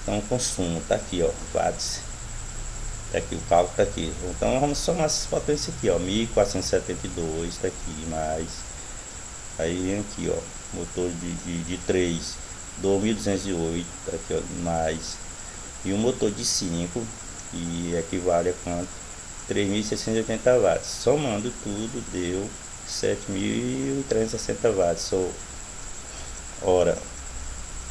Então o consumo está aqui, ó, watts. Tá aqui, o cálculo está aqui. Então vamos somar essas potências aqui, ó, 1.472 está aqui, mais. Aí aqui, ó, motor de 3, 2.208, tá aqui, ó, mais. E um motor de 5, que equivale a quanto? 3.680 watts. Somando tudo deu 7.360 watts hora,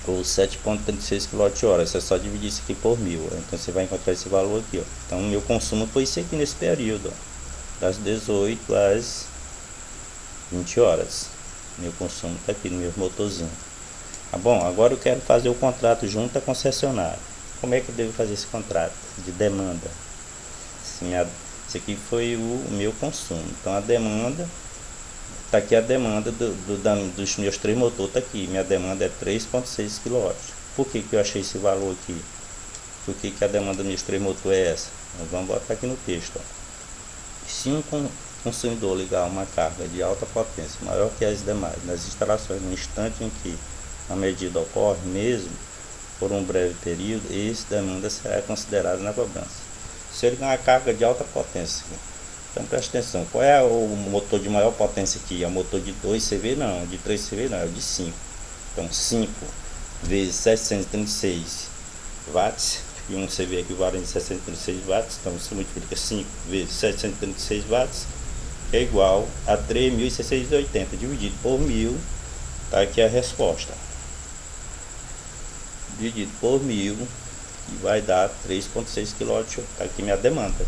ou 7,36 kWh. Você só dividir isso aqui por 1000, então você vai encontrar esse valor aqui, ó. Então meu consumo foi esse aqui nesse período, ó, das 18 às 20 horas. Meu consumo está aqui no meu motorzinho. Tá bom, agora eu quero fazer o contrato junto à concessionária. Como é que eu devo fazer esse contrato de demanda? Esse aqui foi o meu consumo. Então a demanda, tá aqui a demanda dos meus 3 motores, tá aqui. Minha demanda é 3,6 kW. Por que eu achei esse valor aqui? Por que a demanda dos meus 3 motores é essa? Nós vamos botar aqui no texto, ó. Se um consumidor ligar uma carga de alta potência maior que as demais nas instalações no instante em que a medida ocorre, mesmo por um breve período, essa demanda será considerada na cobrança. Se ele ligar uma carga de alta potência, então presta atenção, qual é o motor de maior potência aqui? É o motor de 2 CV? Não, de 3 CV não, é o de 5. Então 5 vezes 736 watts, e um CV equivalente a 736 watts, então você multiplica 5 vezes 736 watts, que é igual a 3.680 dividido por 1000, tá aqui a resposta. Dividido por 1000, e vai dar 3,6 kW. Tá aqui minha demanda.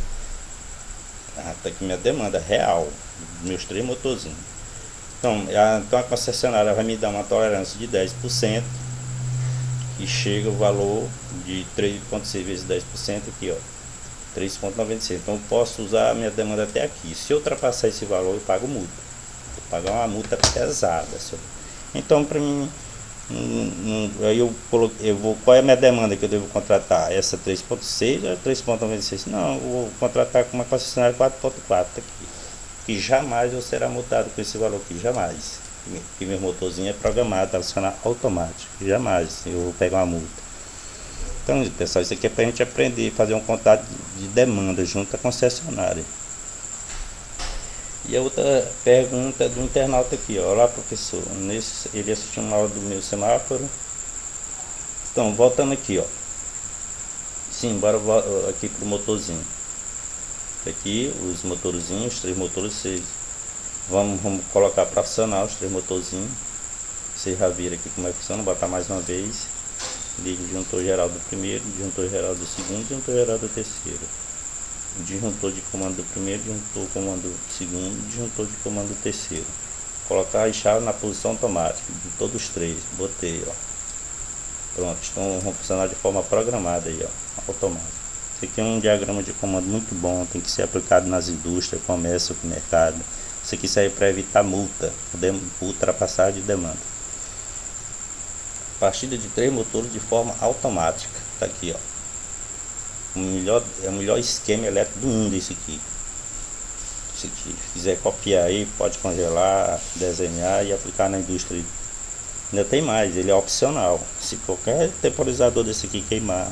Tá aqui minha demanda real, meus 3 motorzinhos. Então a concessionária vai me dar uma tolerância de 10%, que chega o valor de 3,6 vezes 10% aqui, ó, 3,96. Então eu posso usar a minha demanda até aqui. Se eu ultrapassar esse valor, eu pago multa. Vou pagar uma multa pesada. Então, para mim, aí qual é a minha demanda que eu devo contratar? Essa 3,6 ou 3,96? Não, eu vou contratar com uma concessionária 4,4 aqui, que jamais eu será multado com esse valor aqui, jamais. Que meu motorzinho é programado a funcionar automático, jamais eu vou pegar uma multa. Então, pessoal, isso aqui é para a gente aprender a fazer um contato de demanda junto à concessionária. E a outra pergunta do internauta aqui, ó. Olá, professor, ele assistiu uma aula do meu semáforo. Então, voltando aqui, ó. Sim, bora aqui pro motorzinho. Aqui os motorzinhos, os 3 motores, vamos colocar para funcionar os 3 motorzinhos. Vocês já viram aqui como é que funciona. Vou botar mais uma vez. Liga o disjuntor geral do primeiro, disjuntor geral do segundo, disjuntor geral do terceiro. Disjuntor de comando do primeiro, disjuntor de comando do segundo, disjuntor de comando do terceiro. Colocar a chave na posição automática de todos os 3. Botei, ó. Pronto, então vão funcionar de forma programada aí, ó, automática. Isso aqui é um diagrama de comando muito bom, tem que ser aplicado nas indústrias, comércio, mercado. Isso aqui serve para evitar multa, ultrapassagem de demanda. Partida de 3 motores de forma automática. Tá aqui, ó. É o melhor esquema elétrico do mundo esse aqui. Se quiser copiar aí, pode congelar, desenhar e aplicar na indústria. Ainda tem mais, ele é opcional. Se qualquer temporizador desse aqui queimar,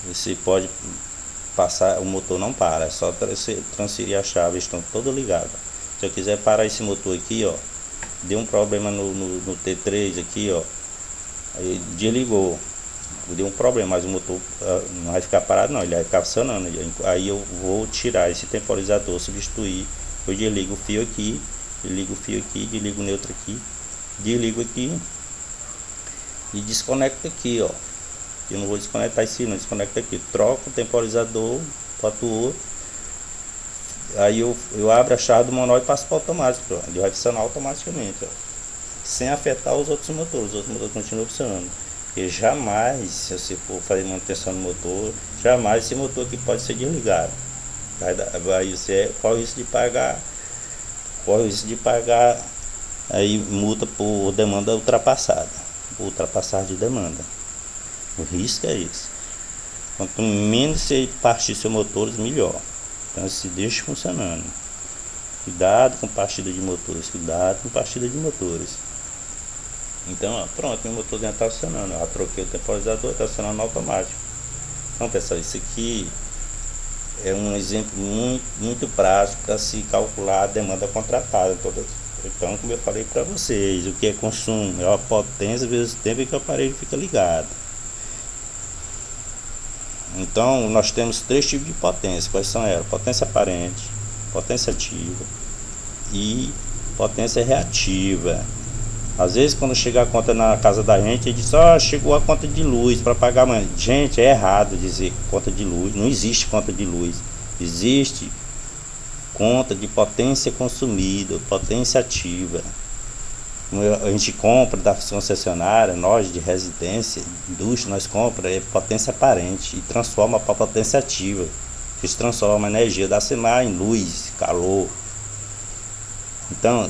você pode passar, o motor não para, é só transferir a chave, estão todos ligados. Se eu quiser parar esse motor aqui, ó, deu um problema no T3 aqui, ó, aí desligou. Deu um problema, mas o motor não vai ficar parado não, ele vai ficar funcionando. Aí eu vou tirar esse temporizador, substituir, eu desligo o fio aqui, desligo o fio aqui, desligo o neutro aqui, desligo aqui e desconecto aqui, ó. Eu não vou desconectar esse não, desconecto aqui, troco o temporizador, boto o outro, aí eu abro a chave do manual e passo para o automático, ó. Ele vai funcionar automaticamente, ó, sem afetar os outros motores continuam funcionando. Porque jamais, se você for fazer manutenção no motor, jamais esse motor aqui pode ser desligado. Aí você corre o risco de pagar aí multa por demanda ultrapassada, ultrapassagem de demanda. O risco é esse. Quanto menos você partir seus motores, melhor. Então se deixa funcionando. Cuidado com partida de motores, cuidado com partida de motores. Então, ó, pronto, meu motor já está funcionando. Eu troquei o temporizador, está funcionando automático. Então, pessoal, isso aqui é um exemplo muito prático para se calcular a demanda contratada. Então, como eu falei para vocês, o que é consumo? É a potência vezes o tempo que o aparelho fica ligado. Então, nós temos 3 tipos de potência. Quais são elas? Potência aparente, potência ativa e potência reativa. Às vezes quando chega a conta na casa da gente, ele diz, ó, chegou a conta de luz para pagar, mano. Gente, é errado dizer conta de luz, não existe conta de luz. Existe conta de potência consumida, potência ativa. A gente compra da concessionária, nós de residência, indústria, nós compramos potência aparente e transforma para potência ativa. Isso transforma a energia da SEMAR em luz, calor. Então,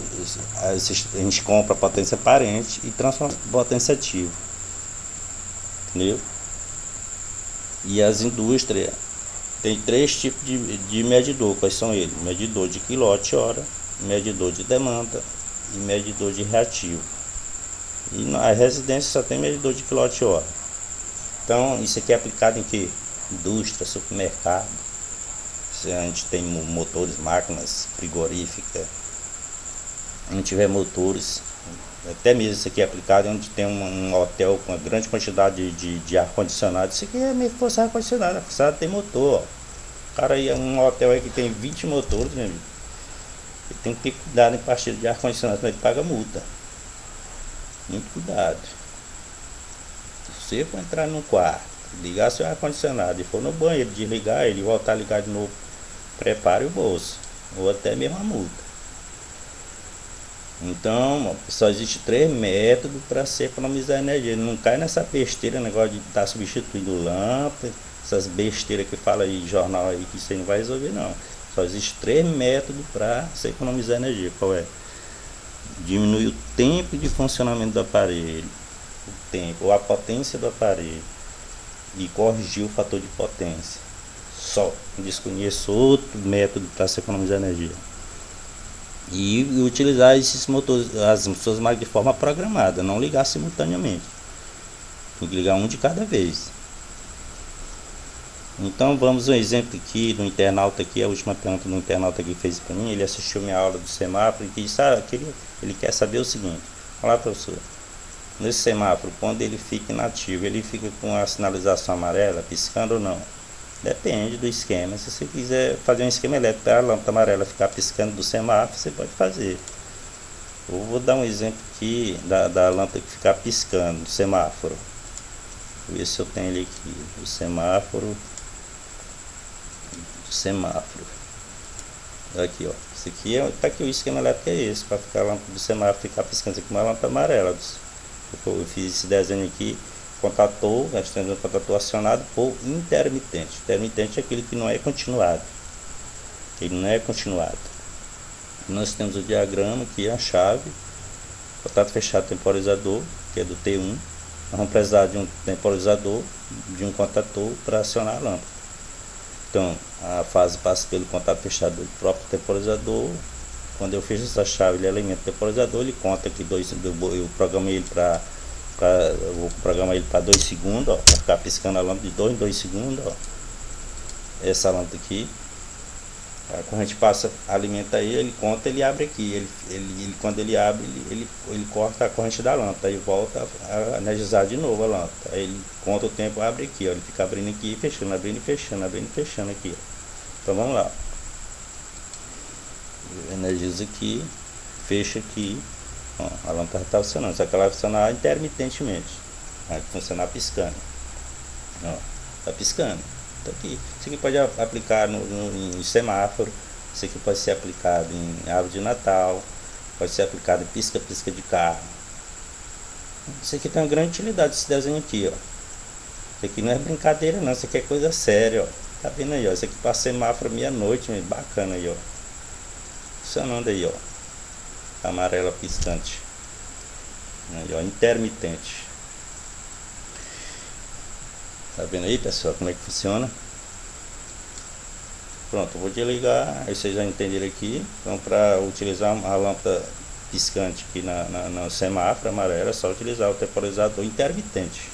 a gente compra potência aparente e transforma em potência ativa. Entendeu? E as indústrias tem 3 tipos de medidor. Quais são eles? Medidor de quilowatt-hora, medidor de demanda e medidor de reativo. E na residência só tem medidor de quilowatt-hora. Então, isso aqui é aplicado em que? Indústria, supermercado. Se a gente tem motores, máquinas frigoríficas, a gente tiver motores, até mesmo isso aqui é aplicado onde tem um hotel com uma grande quantidade de ar-condicionado. Isso aqui é meio que força ar-condicionado, tem motor, ó. O cara aí é um hotel aí que tem 20 motores, meu amigo. Ele tem que ter cuidado em partida de ar-condicionado, senão ele paga multa. Muito cuidado. Se você for entrar num quarto, ligar seu ar-condicionado e for no banheiro, desligar ele e voltar a ligar de novo, prepare o bolso, ou até mesmo a multa. Então, só existe 3 métodos para se economizar energia. Não cai nessa besteira, negócio de estar substituindo lâmpada, essas besteiras que fala aí jornal aí que você não vai resolver não. Só existe 3 métodos para se economizar energia. Qual é? Diminuir o tempo de funcionamento do aparelho, o tempo ou a potência do aparelho, e corrigir o fator de potência. Só desconheço outro método para se economizar energia. E utilizar esses motores, as suas máquinas de forma programada, não ligar simultaneamente. Tem que ligar um de cada vez. Então vamos um exemplo aqui do internauta aqui, a última pergunta do internauta que fez para mim. Ele assistiu minha aula do semáforo e disse, ele quer saber o seguinte: olá professor, nesse semáforo, quando ele fica inativo, ele fica com a sinalização amarela piscando ou não? Depende do esquema. Se você quiser fazer um esquema elétrico para a lâmpada amarela ficar piscando do semáforo, você pode fazer. Eu vou dar um exemplo aqui da lâmpada que ficar piscando do semáforo. Vou ver se eu tenho ele aqui, o semáforo. Aqui, ó. Isso aqui tá aqui, o esquema elétrico é esse, para ficar a lâmpada do semáforo ficar piscando aqui com uma lâmpada amarela. Eu fiz esse desenho aqui. Contator, nós temos um contator acionado por intermitente. Intermitente é aquele que não é continuado. Ele não é continuado. Nós temos o diagrama aqui, a chave, contato fechado temporizador, que é do T1. Nós vamos precisar de um temporizador, de um contator para acionar a lâmpada. Então, a fase passa pelo contato fechado do próprio temporizador. Quando eu fecho essa chave, ele alimenta o temporizador, ele conta que eu programo ele para eu vou programar ele para 2 segundos, ó, para ficar piscando a lâmpada de 2 em 2 segundos, ó. Essa lâmpada aqui, a corrente passa, alimenta ele conta, ele abre aqui, quando ele abre, ele corta a corrente da lâmpada e volta a energizar de novo a lâmpada. Aí ele conta o tempo, abre aqui, ó, ele fica abrindo aqui e fechando, abrindo e fechando, abrindo e fechando aqui, ó. Então vamos lá, energiza aqui, fecha aqui. Ó, a lâmpada está funcionando, só que ela vai funcionar intermitentemente, vai funcionar piscando. Ó, tá piscando. Tá aqui. Isso aqui pode aplicar em semáforo, isso aqui pode ser aplicado em árvore de Natal, pode ser aplicado em pisca-pisca de carro. Isso aqui tem uma grande utilidade, esse desenho aqui, ó. Isso aqui não é brincadeira não, isso aqui é coisa séria, ó. Tá vendo aí, ó? Isso aqui para semáforo meia-noite, bacana aí, ó. Funcionando aí, ó. Amarela piscante, aí, ó, intermitente. Tá vendo aí, pessoal, como é que funciona? Pronto, eu vou desligar. Aí vocês já entenderam aqui. Então, para utilizar a lâmpada piscante aqui no semáforo amarelo, é só utilizar o temporizador intermitente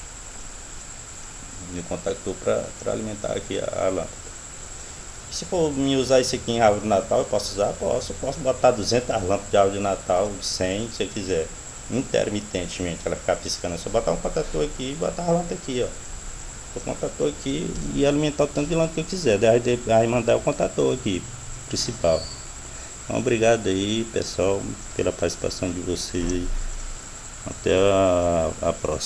e o contactor para alimentar aqui a lâmpada. Se for me usar isso aqui em árvore de Natal, eu posso usar? Posso botar 200 lâmpadas de árvore de Natal, 100, se eu quiser, intermitentemente, ela ficar piscando. É só botar um contator aqui e botar a lâmpada aqui, ó. O contator aqui e alimentar o tanto de lâmpada que eu quiser. Aí mandar o contator aqui, principal. Então, obrigado aí, pessoal, pela participação de vocês aí. Até a próxima.